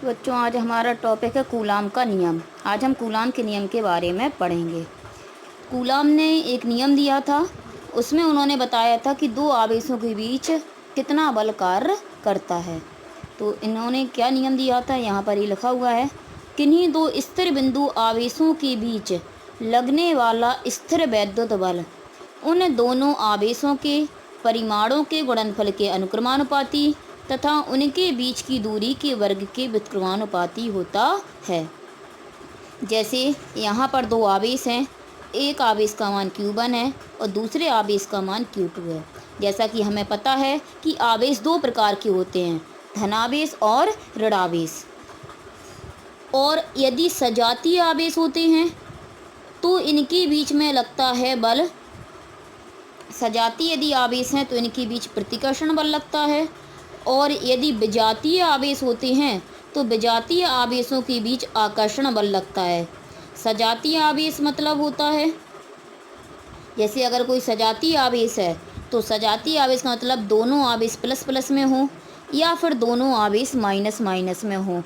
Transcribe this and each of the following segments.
बच्चों, आज हमारा टॉपिक है कूलाम का नियम। आज हम कूलाम के नियम के बारे में पढ़ेंगे। कूलाम ने एक नियम दिया था, उसमें उन्होंने बताया था कि दो आवेशों के बीच कितना बल कार्य करता है। तो इन्होंने क्या नियम दिया था, यहाँ पर ये लिखा हुआ है। किन्हीं दो स्थिर बिंदु आवेशों के बीच लगने वाला स्थिर वैद्युत बल उन दोनों आवेशों के परिमाणों के गुणनफल के अनुक्रमानुपाती तथा उनके बीच की दूरी के वर्ग के व्युत्क्रमानुपाती होता है। जैसे यहाँ पर दो आवेश हैं, एक आवेश का मान Q1 है और दूसरे आवेश का मान Q2 है। जैसा कि हमें पता है कि आवेश दो प्रकार के होते हैं, धनावेश और ऋणावेश। और यदि सजातीय आवेश होते हैं तो इनके बीच में लगता है बल। सजातीय यदि आवेश हैं तो इनके बीच प्रतिकर्षण बल लगता है, और यदि विजातीय आवेश होते हैं तो विजातीय आवेशों के बीच आकर्षण बल लगता है। सजातीय आवेश मतलब होता है, जैसे अगर कोई सजातीय आवेश है तो सजातीय आवेश का मतलब दोनों आवेश प्लस प्लस में हो या फिर दोनों आवेश माइनस माइनस में हो।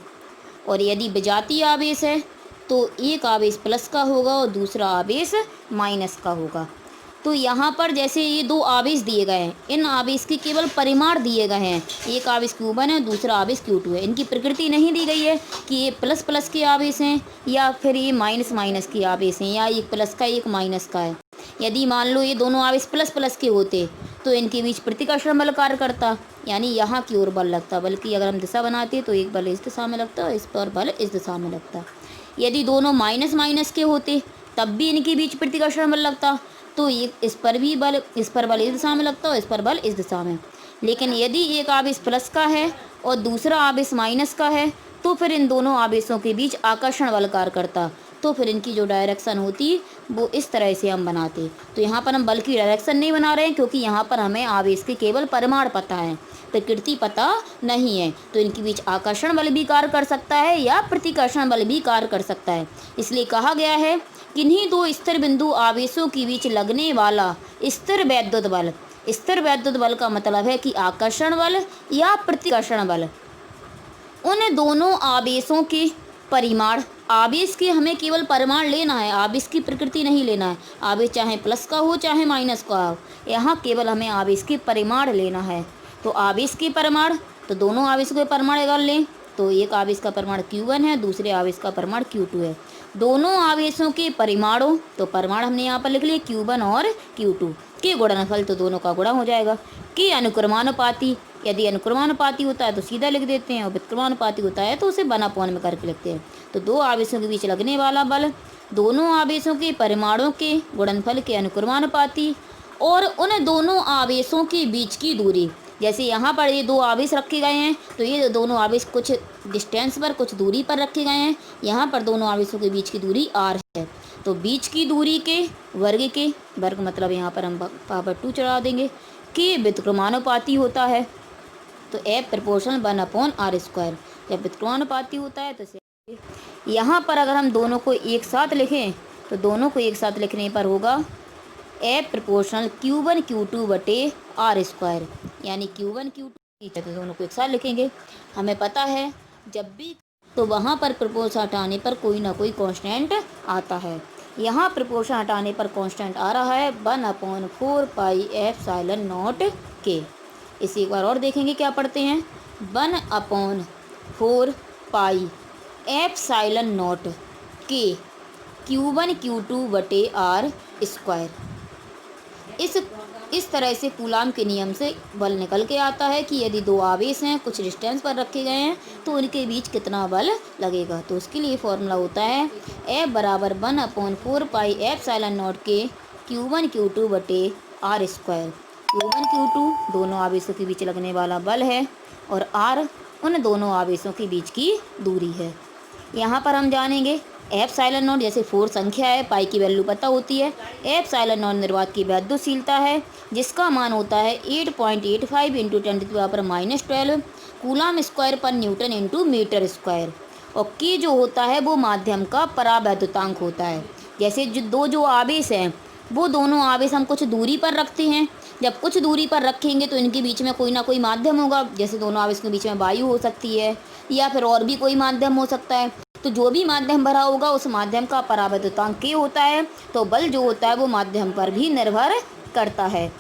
और यदि विजातीय आवेश है तो एक आवेश प्लस का होगा और दूसरा आवेश माइनस का होगा। तो यहाँ पर जैसे ये दो आवेश दिए गए हैं, इन आवेश के केवल परिमाण दिए गए हैं। एक आवेश Q1 है, दूसरा आवेश Q2 है। इनकी प्रकृति नहीं दी गई है कि ये प्लस प्लस के आवेश हैं या फिर ये माइनस माइनस के आवेश हैं या एक प्लस का एक माइनस का है। यदि मान लो ये दोनों आवेश प्लस प्लस के होते तो इनके बीच प्रतिकर्षण बल कार्य करता, यानी यहाँ की ओर बल लगता। बल्कि अगर हम दिशा बनाते तो एक बल इस दिशा में लगता और इस पर बल इस दिशा में लगता। यदि दोनों माइनस माइनस के होते तब भी इनके बीच प्रतिकर्षण बल लगता, तो ये इस पर बल इस दिशा में लगता और इस पर बल इस दिशा में। लेकिन यदि एक आवेश प्लस का है और दूसरा आवेश माइनस का है तो फिर इन दोनों आवेशों के बीच आकर्षण बल कार्य करता। तो फिर इनकी जो डायरेक्शन होती वो इस तरह से हम बनाते। तो यहाँ पर हम बल की डायरेक्शन नहीं बना रहे हैं, क्योंकि यहाँ पर हमें आवेश के केवल परिमाण पता है, प्रकृति पता नहीं है। तो इनके बीच आकर्षण बल भी कार्य कर सकता है या प्रतिकर्षण बल भी कार्य कर सकता है। इसलिए कहा गया है किन्हीं दो स्थिर बिंदु आवेशों के बीच लगने वाला स्थिर वैद्युत बल। स्थिर वैद्युत बल का मतलब है कि आकर्षण बल या प्रतिकर्षण बल उन दोनों आवेशों के परिमाण। आवेश के हमें केवल परिमाण लेना है, आवेश की प्रकृति नहीं लेना है। आवेश चाहे प्लस का हो चाहे माइनस का हो, यहाँ केवल हमें आवेश के परिमाण लेना है। तो आवेश के परिमाण, तो दोनों आवेशों के परिमाण अगर लें तो एक आवेश का परिमाण Q1 है, दूसरे आवेश का परिमाण Q2 है। दोनों आवेशों के परिमाणों, तो परिमाण हमने यहाँ पर लिख लिए Q1 और Q2 के गुणनफल, तो दोनों का गुणा हो जाएगा। कि अनुक्रमानुपाती, यदि अनुक्रमानुपाती होता है तो सीधा लिख देते हैं और व्युत्क्रमानुपाती होता है तो उसे 1/n में करके लिखते हैं। तो दो आवेशों के बीच लगने वाला बल दोनों आवेशों के परिमाणों के गुणनफल के अनुक्रमानुपाती और उन दोनों आवेशों के बीच की दूरी। जैसे यहाँ पर ये दो आवेश रखे गए हैं तो ये दोनों आवेश कुछ डिस्टेंस पर, कुछ दूरी पर रखे गए हैं। यहाँ पर दोनों आवेशों के बीच की दूरी r है, तो बीच की दूरी के वर्ग मतलब यहाँ पर हम पावर 2 चढ़ा देंगे, कि व्युत्क्रमानुपाती होता है। तो F प्रोपोर्शनल 1/r²। जब व्युत्क्रमानुपाती होता है तो यहाँ पर अगर हम दोनों को एक साथ लिखें तो दोनों को एक साथ लिखने पर होगा F प्रोपोर्शनल Q1 Q2 बटे r², यानी Q1 Q2। तो दोनों को एक साथ लिखेंगे। हमें पता है जब भी तो वहाँ पर प्रोपोर्शन हटाने पर कोई ना कोई कांस्टेंट आता है। यहाँ प्रोपोर्शन हटाने पर कांस्टेंट आ रहा है 1/4 पाई ε0 k। इसे एक बार और देखेंगे क्या पढ़ते हैं। 1/4 पाई ε0 k Q1 Q2 बटे r²। इस तरह से कूलाम के नियम से बल निकल के आता है कि यदि दो आवेश हैं, कुछ डिस्टेंस पर रखे गए हैं, तो उनके बीच कितना बल लगेगा। तो उसके लिए फॉर्मूला होता है F बराबर 1/4 पाई ε0 के Q1 Q2 बटे r²। Q1 Q2 दोनों आवेशों के बीच लगने वाला बल है और r उन दोनों आवेशों के बीच की दूरी है। यहाँ पर हम जानेंगे ε0 जैसे 4 संख्या है, पाई की वैल्यू पता होती है। ε0 निर्वात की वैद्युतशीलता है जिसका मान होता है 8.85 × 10⁻⁻12 कूलाम स्क्वायर पर न्यूटन इंटू मीटर स्क्वायर। और के जो होता है वो माध्यम का परावैद्युतांक होता है। जैसे जो आवेश हैं वो दोनों आवेश हम कुछ दूरी पर रखते हैं। जब कुछ दूरी पर रखेंगे तो इनके बीच में कोई ना कोई माध्यम होगा। जैसे दोनों आवेश के बीच में वायु हो सकती है, या फिर और भी कोई माध्यम हो सकता है। तो जो भी माध्यम भरा होगा उस माध्यम का परावर्तकांक K होता है। तो बल जो होता है वो माध्यम पर भी निर्भर करता है।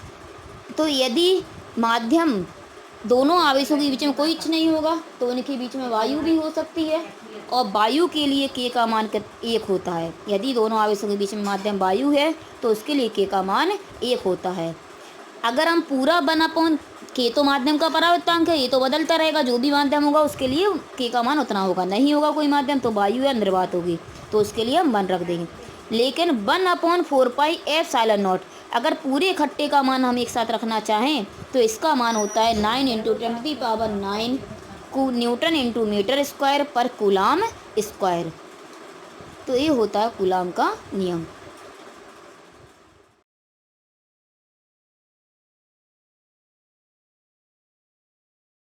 तो यदि माध्यम दोनों आवेशों के बीच में कोई नहीं होगा तो उनके बीच में वायु भी हो सकती है, और वायु के लिए K का मान 1 होता है। यदि दोनों आवेशों के बीच में माध्यम वायु है तो उसके लिए K का मान 1 होता है। अगर हम पूरा 1/, K तो माध्यम का परावर्तकांक है, ये तो बदलता रहेगा, जो भी माध्यम होगा उसके लिए K का मान उतना होगा। नहीं होगा कोई माध्यम तो वायु या निर्वात होगी, तो उसके लिए हम 1 रख देंगे। लेकिन 1/4πε0, अगर पूरे इकट्ठे का मान हम एक साथ रखना चाहें तो इसका मान होता है 9 × 10⁹ N/मीटर स्क्वायर पर कूलाम स्क्वायर। तो ये होता है कूलाम का नियम।